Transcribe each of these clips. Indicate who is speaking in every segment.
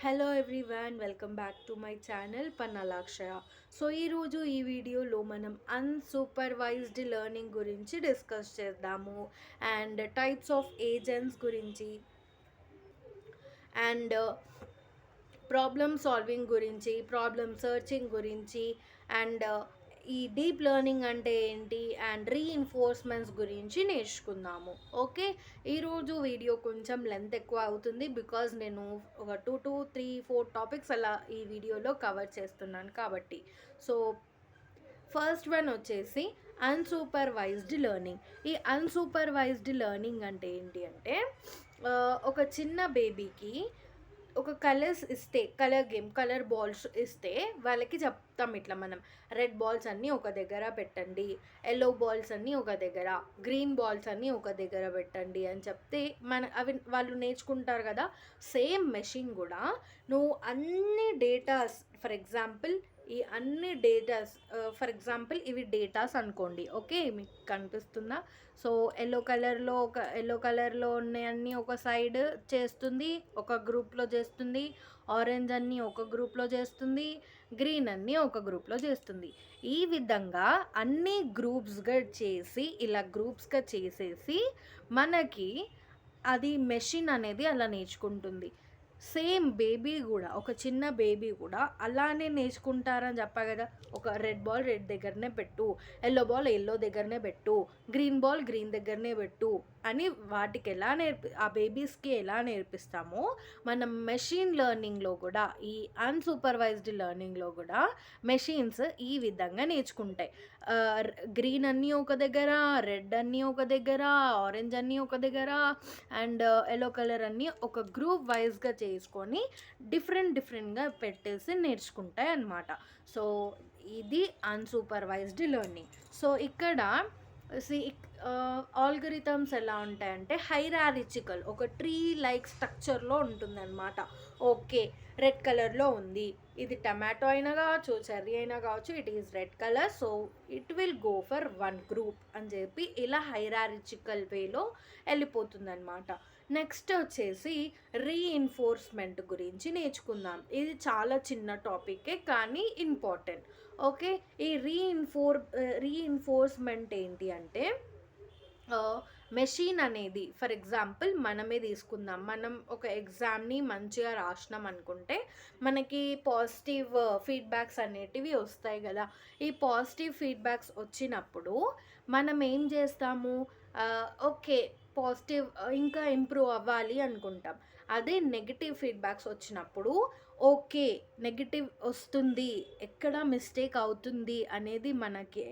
Speaker 1: Hello everyone, welcome back to my channel పన్నలాక్షయ. So ఈరోజు ఈ వీడియోలో మనం అన్సూపర్వైజ్డ్ లెర్నింగ్ గురించి డిస్కస్ చేద్దాము. అండ్ టైప్స్ ఆఫ్ ఏజెంట్స్ గురించి అండ్ ప్రాబ్లమ్ సాల్వింగ్ గురించి, ప్రాబ్లమ్ సర్చింగ్ గురించి, అండ్ ఈ డీప్ లెర్నింగ్ అంటే ఏంటి అండ్ రీఇన్ఫోర్స్మెంట్స్ గురించి నేర్చుకుందాము. ఓకే, ఈరోజు వీడియో కొంచెం లెంత్ ఎక్కువ అవుతుంది బికాజ్ నేను ఒక 2 to 3 4 టాపిక్స్ అలా ఈ వీడియోలో కవర్ చేస్తున్నాను కాబట్టి. సో ఫస్ట్ వన్ వచ్చేసి అన్సూపర్వైజ్డ్ లెర్నింగ్. ఈ అన్సూపర్వైజ్డ్ లెర్నింగ్ అంటే ఏంటి అంటే ఒక చిన్న బేబీకి ఒక కలర్స్ ఇస్తే, కలర్ బాల్స్ ఇస్తే వాళ్ళకి చెప్తాం ఇట్లా మనం, రెడ్ బాల్స్ అన్నీ ఒక దగ్గర పెట్టండి, ఎల్లో బాల్స్ అన్నీ ఒక దగ్గర, గ్రీన్ బాల్స్ అన్నీ ఒక దగ్గర పెట్టండి అని చెప్తే అవి వాళ్ళు నేర్చుకుంటారు కదా. సేమ్ మెషిన్ కూడా నువ్వు అన్ని డేటాస్, ఫర్ ఎగ్జాంపుల్ ఈ అన్ని డేటాస్, ఫర్ ఎగ్జాంపుల్ ఇవి డేటాస్ అనుకోండి. ఓకే, మీకు కనిపిస్తుందా? సో ఎల్లో కలర్లో ఉన్నాయన్నీ ఒక సైడ్ చేస్తుంది, ఒక గ్రూప్లో చేస్తుంది. ఆరెంజ్ అన్నీ ఒక గ్రూప్లో చేస్తుంది, గ్రీన్ అన్నీ ఒక గ్రూప్లో చేస్తుంది. ఈ విధంగా అన్ని గ్రూప్స్గా చేసి, ఇలా గ్రూప్స్గా చేసేసి మనకి అది మెషిన్ అనేది అలా నేర్చుకుంటుంది. సేమ్ బేబీ కూడా, ఒక చిన్న బేబీ కూడా అలానే నేర్చుకుంటారని చెప్పా కదా. ఒక రెడ్ బాల్ రెడ్ దగ్గరనే పెట్టు, ఎల్లో బాల్ ఎల్లో దగ్గరనే పెట్టు, గ్రీన్ బాల్ గ్రీన్ దగ్గరనే పెట్టు అని వాటికి ఆ బేబీస్కి ఎలా నేర్పిస్తామో మనం మెషిన్ లెర్నింగ్లో కూడా, ఈ అన్సూపర్వైజ్డ్ లెర్నింగ్లో కూడా మెషిన్స్ ఈ విధంగా నేర్చుకుంటాయి. గ్రీన్ అన్నీ ఒక దగ్గర, రెడ్ అన్నీ ఒక దగ్గర, ఆరెంజ్ అన్నీ ఒక దగ్గర, అండ్ ఎల్లో కలర్ అన్నీ ఒక గ్రూప్ వైజ్గా చేసుకొని డిఫరెంట్గా పెట్టేసి నేర్చుకుంటాయి అన్నమాట. సో ఇది అన్సూపర్వైజ్డ్ లెర్నింగ్. సో ఇక్కడ ఆల్గరిథమ్స్ ఎలా ఉంటాయంటే హైరారిచికల్, ఒక ట్రీ లైక్ స్ట్రక్చర్లో ఉంటుందన్నమాట. ఓకే, రెడ్ కలర్లో ఉంది, ఇది టమాటో అయినా కావచ్చు, చెర్రీ అయినా కావచ్చు, it is red colour, so it will go for one group అని చెప్పి ఇలా హైరారిచికల్ వేలో వెళ్ళిపోతుందన్నమాట. నెక్స్ట్ వచ్చేసి రీఇన్ఫోర్స్మెంట్ గురించి నేర్చుకుందాం. ఇది చాలా చిన్న టాపికే కానీ ఇంపార్టెంట్. ఓకే, ఈ రీఇన్ఫోర్స్మెంట్ ఏంటి అంటే మెషిన్ అనేది, ఫర్ ఎగ్జాంపుల్ మనమే తీసుకుందాం. మనం ఒక ఎగ్జామ్ని మంచిగా రాసినాం అనుకుంటే మనకి పాజిటివ్ ఫీడ్బ్యాక్స్ అనేటివి వస్తాయి కదా. ఈ పాజిటివ్ ఫీడ్బ్యాక్స్ వచ్చినప్పుడు మనం ఏం చేస్తాము, ఓకే పాజిటివ్ ఇంకా ఇంప్రూవ్ అవ్వాలి అనుకుంటాం. అదే నెగిటివ్ ఫీడ్బ్యాక్స్ వచ్చినప్పుడు ఓకే నెగిటివ్ వస్తుంది, ఎక్కడ మిస్టేక్ అవుతుంది అనేది మనకి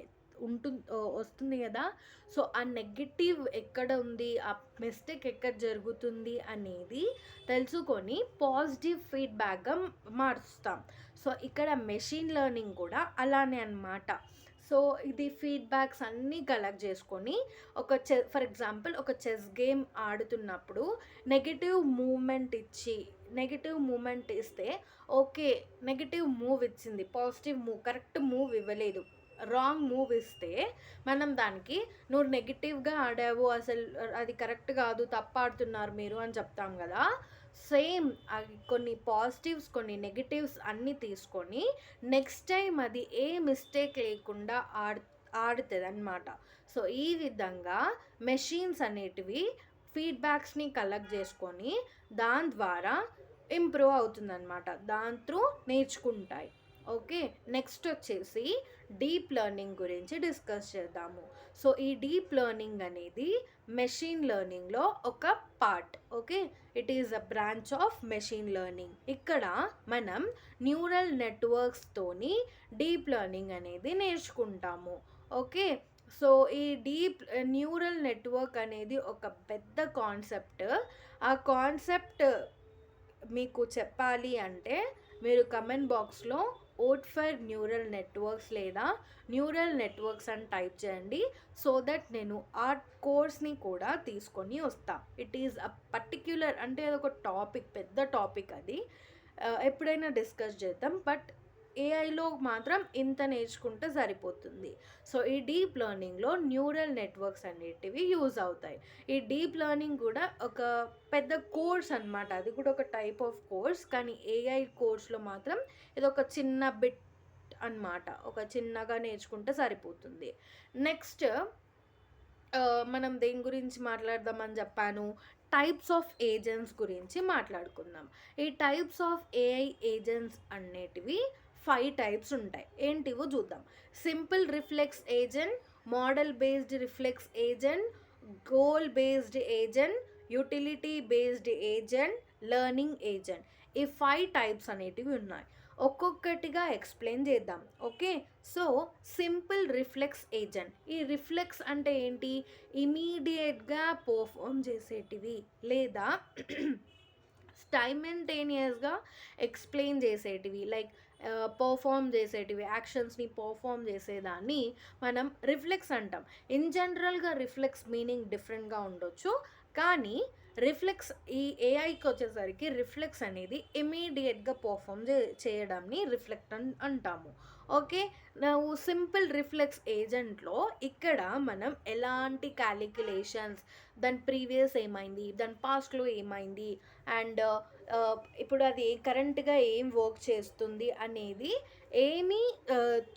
Speaker 1: వస్తుంది కదా. సో ఆ నెగిటివ్ ఎక్కడ ఉంది, ఆ మిస్టేక్ ఎక్కడ జరుగుతుంది అనేది తెలుసుకొని పాజిటివ్ ఫీడ్బ్యాక్గా మారుస్తాం. సో ఇక్కడ మెషిన్ లెర్నింగ్ కూడా అలానే అన్నమాట. సో ఇది ఫీడ్బ్యాక్స్ అన్నీ కలెక్ట్ చేసుకొని ఫర్ ఎగ్జాంపుల్ ఒక చెస్ గేమ్ ఆడుతున్నప్పుడు నెగిటివ్ మూమెంట్ ఇస్తే ఓకే నెగిటివ్ మూవ్ ఇచ్చింది, పాజిటివ్ మూవ్, కరెక్ట్ మూవ్ ఇవ్వలేదు, రాంగ్ మూవ్ ఇస్తే మనం దానికి నువ్వు నెగిటివ్గా ఆడావు, అసలు అది కరెక్ట్ కాదు, తప్పు ఆడుతున్నారు మీరు అని చెప్తాం కదా. సేమ్ అవి కొన్ని పాజిటివ్స్ కొన్ని నెగిటివ్స్ అన్నీ తీసుకొని నెక్స్ట్ టైం అది ఏ మిస్టేక్ లేకుండా ఆడుతుంది అన్నమాట. సో ఈ విధంగా మెషిన్స్ అనేటివి ఫీడ్బ్యాక్స్ని కలెక్ట్ చేసుకొని దాని ద్వారా ఇంప్రూవ్ అవుతుందన్నమాట, దాని త్రూ నేర్చుకుంటాయి. ఓకే, నెక్స్ట్ వచ్చేసి డీప్ లెర్నింగ్ గురించి డిస్కస్ చేద్దాము. సో ఈ డీప్ లెర్నింగ్ అనేది మెషిన్ లెర్నింగ్లో ఒక part. Okay, it is a branch of machine learning. ఇక్కడ మనం న్యూరల్ నెట్వర్క్స్తోని డీప్ లెర్నింగ్ అనేది నేర్చుకుంటాము. ఓకే, సో ఈ డీప్ న్యూరల్ నెట్వర్క్ అనేది ఒక పెద్ద కాన్సెప్ట్. ఆ కాన్సెప్ట్ మీకు చెప్పాలి అంటే మీరు కమెంట్ బాక్స్లో ఓట్ ఫర్ న్యూరల్ నెట్వర్క్స్ లేదా న్యూరల్ నెట్వర్క్స్ అని టైప్ చేయండి. సో దట్ నేను ఆ కోర్స్ని కూడా తీసుకొని వస్తా. ఇట్ ఈజ్ అ అంటే అదొక టాపిక్, పెద్ద టాపిక్ అది. ఎప్పుడైనా డిస్కస్ చేద్దాం. బట్ ఏఐలో మాత్రం ఇంత నేర్చుకుంటే సరిపోతుంది. సో ఈ డీప్ లెర్నింగ్లో న్యూరల్ నెట్వర్క్స్ అనేటివి యూజ్ అవుతాయి. ఈ డీప్ లెర్నింగ్ కూడా ఒక పెద్ద కోర్స్ అనమాట. అది కూడా ఒక టైప్ ఆఫ్ కోర్స్. కానీ ఏఐ కోర్స్లో మాత్రం ఇది ఒక చిన్న బిట్ అన్నమాట. ఒక చిన్నగా నేర్చుకుంటే సరిపోతుంది. నెక్స్ట్ మనం దేని గురించి మాట్లాడదామని చెప్పాను, టైప్స్ ఆఫ్ ఏజెంట్స్ గురించి మాట్లాడుకుందాం. ఈ టైప్స్ ఆఫ్ ఏఐ ఏజెంట్స్ అనేటివి 5 టైప్స్ ఉంటాయి. ఏంటివో చూద్దాం. Simple reflex agent, model based reflex agent, goal based agent, utility based agent, learning agent. ఈ 5 టైప్స్ అనేటివి ఉన్నాయి. ఒక్కొక్కటిగా ఎక్స్ప్లెయిన్ చేద్దాం. Okay, so simple reflex agent. ఈ రిఫ్లెక్స్ అంటే ఏంటి? ఇమీడియట్గా పర్ఫామ్ చేసేటివి లేదా సైమల్టేనియస్గా ఎక్స్ప్లెయిన్ చేసేటివి, లైక్ పర్ఫామ్ చేసేటివి, యాక్షన్స్ని పర్ఫామ్ చేసేదాన్ని మనం రిఫ్లెక్స్ అంటాం. ఇన్ జనరల్గా రిఫ్లెక్స్ మీనింగ్ డిఫరెంట్గా ఉండొచ్చు, కానీ రిఫ్లెక్స్ ఈ ఏఐకి వచ్చేసరికి రిఫ్లెక్స్ అనేది ఇమీడియట్గా పర్ఫామ్ చేయడాన్ని రిఫ్లెక్ట్ అంటాము. ఓకే, నువ్వు సింపుల్ రిఫ్లెక్స్ ఏజెంట్లో ఇక్కడ మనం ఎలాంటి క్యాలిక్యులేషన్స్, దాని ప్రీవియస్ ఏమైంది, దాని పాస్ట్లో ఏమైంది, అండ్ ఇప్పుడు అది కరెంట్గా ఏం వర్క్ చేస్తుంది అనేది ఏమీ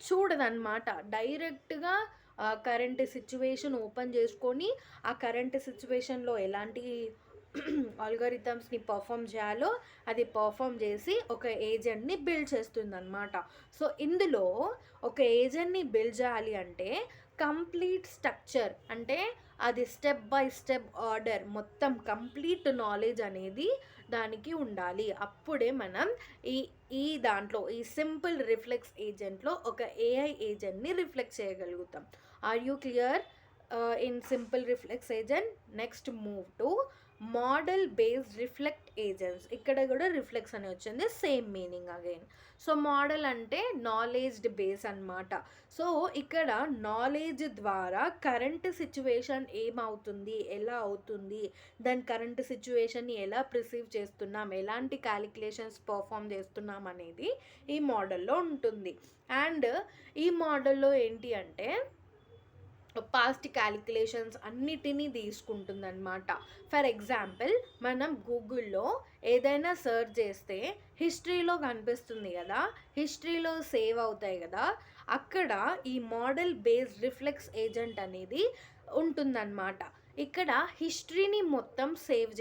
Speaker 1: చూడదన్నమాట. డైరెక్ట్గా కరెంట్ సిచ్యువేషన్ ఓపెన్ చేసుకొని ఆ కరెంట్ సిచ్యువేషన్లో ఎలాంటి ఆల్గరిథమ్స్ని పర్ఫామ్ చేయాలో అది పర్ఫామ్ చేసి ఒక ఏజెంట్ని బిల్డ్ చేస్తుందన్నమాట. సో ఇందులో ఒక ఏజెంట్ని బిల్డ్ చేయాలి అంటే కంప్లీట్ స్ట్రక్చర్, అంటే అది స్టెప్ బై స్టెప్ ఆర్డర్, మొత్తం కంప్లీట్ నాలెడ్జ్ అనేది దానికి ఉండాలి. అప్పుడే మనం ఈ ఈ దాంట్లో ఈ సింపుల్ రిఫ్లెక్స్ ఏజెంట్లో ఒక ఏఐ ఏజెంట్ని రిఫ్లెక్ట్ చేయగలుగుతాం. Are you clear in simple reflex agent? Next move to model based reflect agents. ఇక్కడ కూడా రిఫ్లెక్స్ అని వచ్చింది, same meaning again. So model అంటే నాలెడ్జ్ బేస్ అన్నమాట. సో ఇక్కడ నాలెడ్జ్ ద్వారా కరెంట్ సిచ్యువేషన్ ఏమవుతుంది, ఎలా అవుతుంది, దాని కరెంట్ సిచ్యువేషన్ని ఎలా ప్రిసీవ్ చేస్తున్నాం, ఎలాంటి క్యాలిక్యులేషన్స్ పర్ఫామ్ చేస్తున్నాం అనేది ఈ మోడల్లో ఉంటుంది. అండ్ ఈ మోడల్లో ఏంటి అంటే పాస్ట్ క్యాలిక్యులేషన్స్ అన్నిటినీ తీసుకుంటుందన్నమాట. ఫర్ ఎగ్జాంపుల్ మనం గూగుల్లో ఏదైనా సర్చ్ చేస్తే హిస్టరీలో కనిపిస్తుంది కదా, హిస్టరీలో సేవ్ అవుతాయి కదా, అక్కడ ఈ మోడల్ బేస్డ్ రిఫ్లెక్స్ ఏజెంట్ అనేది ఉంటుందన్నమాట. ఇక్కడ హిస్టరీని మొత్తం సేవ్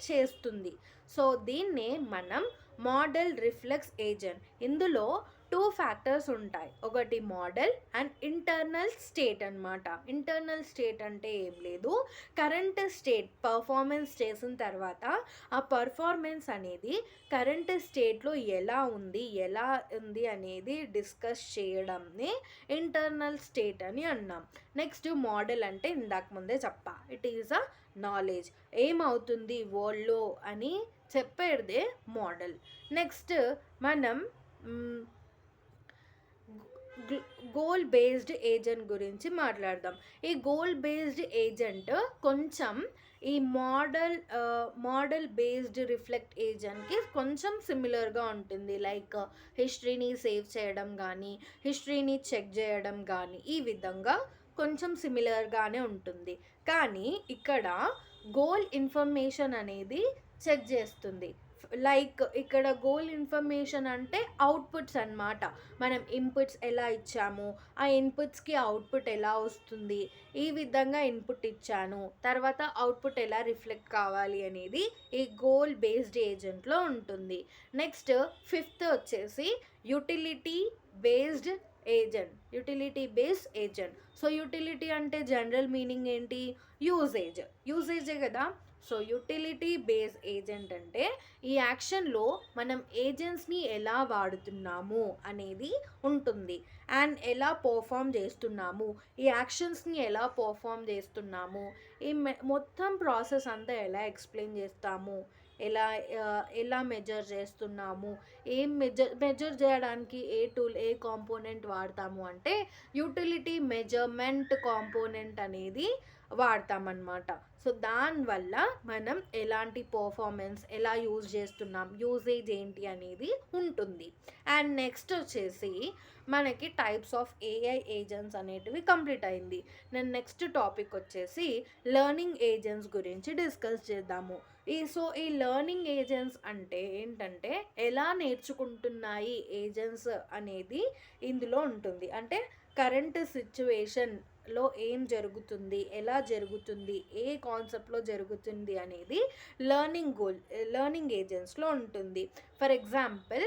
Speaker 1: చేస్తుంది. సో దీన్నే మనం మోడల్ రిఫ్లెక్స్ ఏజెంట్. ఇందులో 2 ఫ్యాక్టర్స్ ఉంటాయి. ఒకటి మోడల్ అండ్ ఇంటర్నల్ స్టేట్ అన్నమాట. ఇంటర్నల్ స్టేట్ అంటే ఏం లేదు, కరెంట్ స్టేట్ పర్ఫార్మెన్స్ చేసిన తర్వాత ఆ పర్ఫార్మెన్స్ అనేది కరెంట్ స్టేట్లో ఎలా ఉంది అనేది డిస్కస్ చేయడంని ఇంటర్నల్ స్టేట్ అని అన్నాం. నెక్స్ట్ మోడల్ అంటే ఇందాక ముందే చెప్పా, ఇట్ ఈజ్ అ నాలెడ్జ్, ఏమవుతుంది వరల్డ్లో అని చెప్పేదే మోడల్. నెక్స్ట్ మనం గోల్ బేస్డ్ ఏజెంట్ గురించి మాట్లాడదాం. ఈ గోల్ బేస్డ్ ఏజెంట్ కొంచెం ఈ మోడల్ బేస్డ్ రిఫ్లెక్ట్ ఏజెంట్కి కొంచెం సిమిలర్గా ఉంటుంది. లైక్ హిస్టరీని సేవ్ చేయడం కానీ, హిస్టరీని చెక్ చేయడం కానీ, ఈ విధంగా కొంచెం సిమిలర్గానే ఉంటుంది. కానీ ఇక్కడ గోల్ ఇన్ఫర్మేషన్ అనేది చెక్ చేస్తుంది. లైక్ ఇక్కడ గోల్ ఇన్ఫర్మేషన్ అంటే అవుట్పుట్స్ అన్నమాట. మనం ఇన్పుట్స్ ఎలా ఇచ్చాము, ఆ ఇన్పుట్స్కి అవుట్పుట్ ఎలా వస్తుంది, ఈ విధంగా ఇన్పుట్ ఇచ్చాను, తర్వాత అవుట్పుట్ ఎలా రిఫ్లెక్ట్ కావాలి అనేది ఈ గోల్ బేస్డ్ ఏజెంట్లో ఉంటుంది. నెక్స్ట్ 5th వచ్చేసి utility based agent. Utility based agent. So utility అంటే జనరల్ మీనింగ్ ఏంటి? యూసేజే కదా. సో యూటిలిటీ బేస్డ్ ఏజెంట్ అంటే ఈ యాక్షన్లో మనం ఏజెంట్స్ని ఎలా వాడుతున్నాము అనేది ఉంటుంది. అండ్ ఎలా పర్ఫామ్ చేస్తున్నాము, ఈ యాక్షన్స్ని ఎలా పర్ఫామ్ చేస్తున్నాము, ఈ మొత్తం ప్రాసెస్ అంతా ఎలా ఎక్స్ప్లెయిన్ చేస్తాము, ఎలా మెజర్ చేస్తున్నాము, ఏం మెజర్ చేయడానికి ఏ టూల్, ఏ కాంపోనెంట్ వాడతాము అంటే యూటిలిటీ మెజర్మెంట్ కాంపోనెంట్ అనేది వాడతామన్నమాట. సో దానివల్ల మనం ఎలాంటి పర్ఫార్మెన్స్ ఎలా యూజ్ చేస్తున్నాం, యూజేజ్ ఏంటి అనేది ఉంటుంది. అండ్ నెక్స్ట్ వచ్చేసి మనకి టైప్స్ ఆఫ్ ఏఐ ఏజెంట్స్ అనేటివి కంప్లీట్ అయింది. నేను నెక్స్ట్ టాపిక్ వచ్చేసి లెర్నింగ్ ఏజెంట్స్ గురించి డిస్కస్ చేద్దాము. ఈ లెర్నింగ్ ఏజెంట్స్ అంటే ఏంటంటే ఎలా నేర్చుకుంటున్నాయి ఏజెంట్స్ అనేది ఇందులో ఉంటుంది. అంటే కరెంట్ సిచ్యువేషన్లో ఏం జరుగుతుంది, ఎలా జరుగుతుంది, ఏ కాన్సెప్ట్లో జరుగుతుంది అనేది లెర్నింగ్ ఏజెంట్స్లో ఉంటుంది. ఫర్ ఎగ్జాంపుల్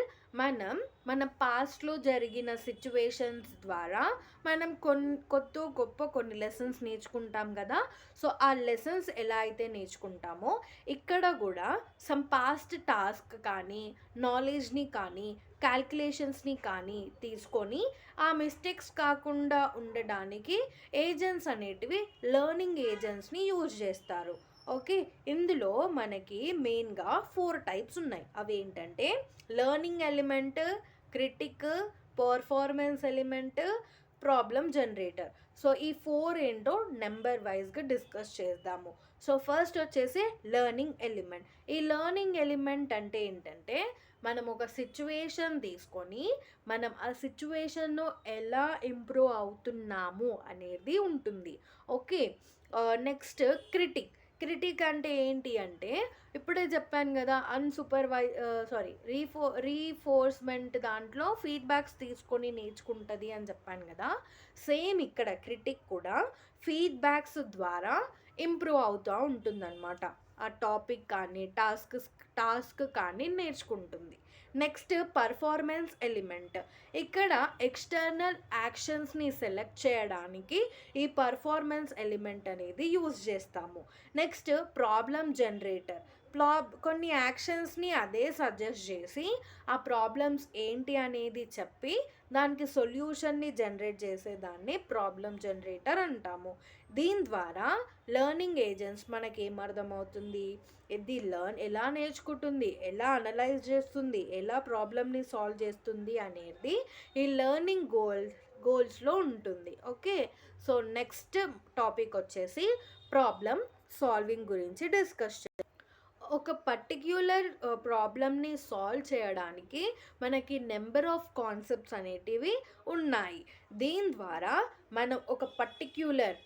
Speaker 1: మన పాస్ట్లో జరిగిన సిచ్యువేషన్స్ ద్వారా మనం కొన్ని లెసన్స్ నేర్చుకుంటాం కదా. సో ఆ లెసన్స్ ఎలా అయితే నేర్చుకుంటామో ఇక్కడ కూడా సమ్ పాస్ట్ టాస్క్ కానీ నాలెడ్జ్ని కానీ క్యాల్కులేషన్స్ని కానీ తీసుకొని ఆ మిస్టేక్స్ కాకుండా ఉండడానికి ఏజెంట్స్ అనేటివి లెర్నింగ్ ఏజెంట్స్ని యూజ్ చేస్తారు. ఓకే, ఇందులో మనకి మెయిన్గా 4 టైప్స్ ఉన్నాయి. అవి ఏంటంటే learning element, critic, performance element, problem generator. So ఈ 4 ఏంటో నెంబర్ వైజ్గా డిస్కస్ చేద్దాము. సో ఫస్ట్ వచ్చేసి లెర్నింగ్ ఎలిమెంట్. ఈ లెర్నింగ్ ఎలిమెంట్ అంటే ఏంటంటే మనం ఒక సిచ్యువేషన్ తీసుకొని మనం ఆ సిచ్యువేషన్ను ఎలా ఇంప్రూవ్ అవుతున్నాము అనేది ఉంటుంది. ఓకే, నెక్స్ట్ క్రిటిక్ అంటే ఏంటి అంటే ఇప్పుడే చెప్పాను కదా, రీఫోర్స్మెంట్ దాంట్లో ఫీడ్బ్యాక్స్ తీసుకొని నేర్చుకుంటుంది అని చెప్పాను కదా. సేమ్ ఇక్కడ క్రిటిక్ కూడా ఫీడ్బ్యాక్స్ ద్వారా ఇంప్రూవ్ అవుతూ ఉంటుందన్నమాట. ఆ టాపిక్ కానీ టాస్క్ కానీ నేర్చుకుంటుంది. Next performance element. ఇక్కడ ఎక్స్టర్నల్ యాక్షన్స్ని సెలెక్ట్ చేయడానికి ఈ పర్ఫార్మెన్స్ ఎలిమెంట్ అనేది యూజ్ చేస్తాము. Next problem generator. కొన్ని యాక్షన్స్ని అదే సజెస్ట్ చేసి ఆ ప్రాబ్లమ్స్ ఏంటి అనేది చెప్పి దానికి సొల్యూషన్ని జనరేట్ చేసేదాన్ని ప్రాబ్లమ్ జనరేటర్ అంటాము. దీని ద్వారా లెర్నింగ్ ఏజెంట్స్ మనకి ఏమర్థమవుతుంది, ఇది ఎలా నేర్చుకుంటుంది, ఎలా అనలైజ్ చేస్తుంది, ఎలా ప్రాబ్లమ్ని సాల్వ్ చేస్తుంది అనేది ఈ లెర్నింగ్ గోల్స్లో ఉంటుంది. ఓకే, సో నెక్స్ట్ టాపిక్ వచ్చేసి ప్రాబ్లమ్ సాల్వింగ్ గురించి డిస్కస్ చేద్దాం. ఒక పర్టిక్యులర్ ప్రాబ్లమ్ని సాల్వ్ చేయడానికి మనకి నెంబర్ ఆఫ్ కాన్సెప్ట్స్ అనేటివి ఉన్నాయి. దీని ద్వారా మనం ఒక పర్టిక్యులర్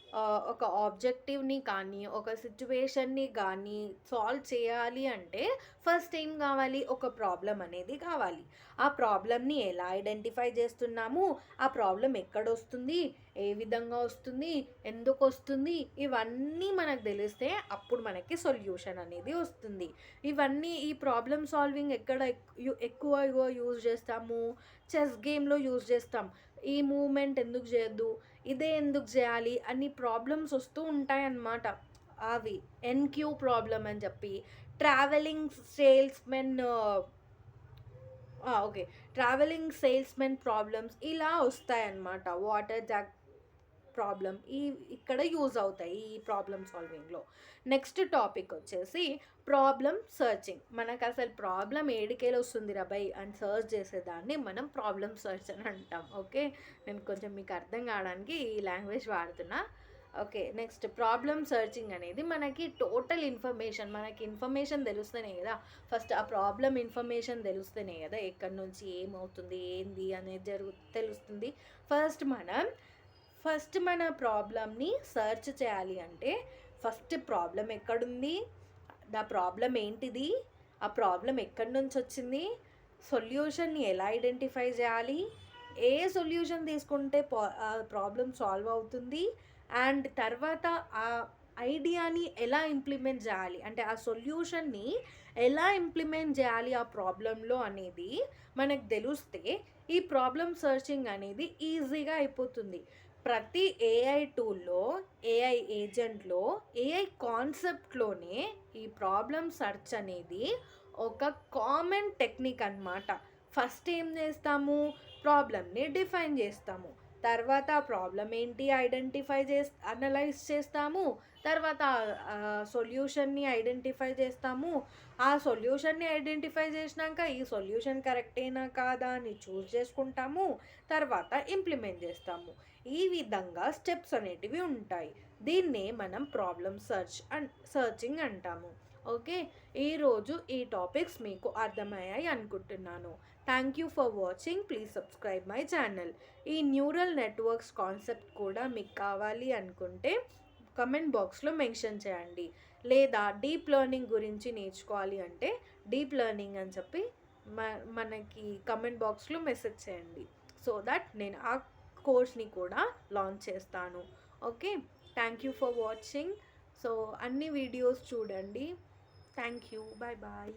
Speaker 1: ఒక ఆబ్జెక్టివ్ని కానీ ఒక సిచ్యువేషన్ని కానీ సాల్వ్ చేయాలి అంటే ఫస్ట్ ఏం కావాలి, ఒక ప్రాబ్లం అనేది కావాలి. ఆ ప్రాబ్లమ్ని ఎలా ఐడెంటిఫై చేస్తున్నాము, ఆ ప్రాబ్లం ఎక్కడొస్తుంది, ఏ విధంగా వస్తుంది, ఎందుకు వస్తుంది, ఇవన్నీ మనకు తెలిస్తే అప్పుడు మనకి సొల్యూషన్ అనేది వస్తుంది. ఈ ప్రాబ్లమ్ సాల్వింగ్ ఎక్కడ ఎక్కువ యూజ్ చేస్తాము, చెస్ గేమ్లో యూజ్ చేస్తాం. ఈ మూమెంట్ ఎందుకు చేయొద్దు, ఇదే ఎందుకు చేయాలి అని ప్రాబ్లమ్స్ వస్తూ ఉంటాయన్నమాట. అవి ఎన్క్యూ ప్రాబ్లమ్ అని చెప్పి ట్రావెలింగ్ సేల్స్మెన్ ప్రాబ్లమ్స్ ఇలా వస్తాయన్నమాట. వాటర్ జాక్ ప్రాబ్లం ఇక్కడ యూజ్ అవుతాయి ఈ ప్రాబ్లమ్ సాల్వింగ్లో. నెక్స్ట్ టాపిక్ వచ్చేసి ప్రాబ్లమ్ సర్చింగ్. మనకు అసలు ప్రాబ్లం ఏడికేలో వస్తుంది రాబాయ్ అని సర్చ్ చేసేదాన్ని మనం ప్రాబ్లమ్ సర్చ్ అని అంటాం. ఓకే, నేను కొంచెం మీకు అర్థం కావడానికి ఈ లాంగ్వేజ్ వాడుతున్నా. ఓకే, నెక్స్ట్ ప్రాబ్లమ్ సర్చింగ్ అనేది మనకి టోటల్ ఇన్ఫర్మేషన్ తెలుస్తేనే కదా, ఫస్ట్ ఆ ప్రాబ్లమ్ ఇన్ఫర్మేషన్ తెలుస్తేనే కదా ఎక్కడి నుంచి ఏమవుతుంది ఏంది అనేది తెలుస్తుంది. ఫస్ట్ మన ప్రాబ్లమ్ని సర్చ్ చేయాలి అంటే ఫస్ట్ ప్రాబ్లం ఎక్కడుంది, దా ప్రాబ్లం ఏంటిది, ఆ ప్రాబ్లం ఎక్కడి నుంచి వచ్చింది, సొల్యూషన్ని ఎలా ఐడెంటిఫై చేయాలి, ఏ సొల్యూషన్ తీసుకుంటే ప్రాబ్లం సాల్వ్ అవుతుంది, అండ్ తర్వాత ఆ ఐడియాని ఎలా ఇంప్లిమెంట్ చేయాలి, అంటే ఆ సొల్యూషన్ని ఎలా ఇంప్లిమెంట్ చేయాలి ఆ ప్రాబ్లంలో అనేది మనకు తెలిస్తే ఈ ప్రాబ్లమ్ సర్చింగ్ అనేది ఈజీగా అయిపోతుంది. ప్రతి ఏఐ టూల్లో, ఏఐ ఏజెంట్లో, ఏఐ కాన్సెప్ట్లోనే ఈ ప్రాబ్లమ్ సర్చ్ అనేది ఒక కామన్ టెక్నిక్ అన్నమాట. ఫస్ట్ ఏం చేస్తాము, ప్రాబ్లమ్ని డిఫైన్ చేస్తాము, తర్వాత ప్రాబ్లం ఏంటి అనలైజ్ చేస్తాము. తర్వాత సొల్యూషన్ని ఐడెంటిఫై చేస్తాము. ఆ సొల్యూషన్ని ఐడెంటిఫై చేసినాక ఈ సొల్యూషన్ కరెక్టేనా కాదా అని చూస్ చేసుకుంటాము. తర్వాత ఇంప్లిమెంట్ చేస్తాము. ఈ విధంగా స్టెప్స్ అనేటివి ఉంటాయి. దీన్నే మనం సర్చింగ్ అంటాము. ఓకే, ఈరోజు ఈ టాపిక్స్ మీకు అర్థమయ్యాయి అనుకుంటున్నాను. Thank you for watching. Please subscribe my channel. ఈ న్యూరల్ నెట్వర్క్స్ కాన్సెప్ట్ కూడా మీకు కావాలి అనుకుంటే కమెంట్ బాక్స్లో మెన్షన్ చేయండి. లేదా డీప్ లెర్నింగ్ గురించి నేర్చుకోవాలి అంటే డీప్ లెర్నింగ్ అని చెప్పి మనకి కమెంట్ బాక్స్లో మెసేజ్ చేయండి. సో దట్ నేను ఆ కోర్స్ని కూడా లాంచ్ చేస్తాను. Okay, thank you for watching. So అన్ని వీడియోస్ చూడండి. Thank you. Bye bye.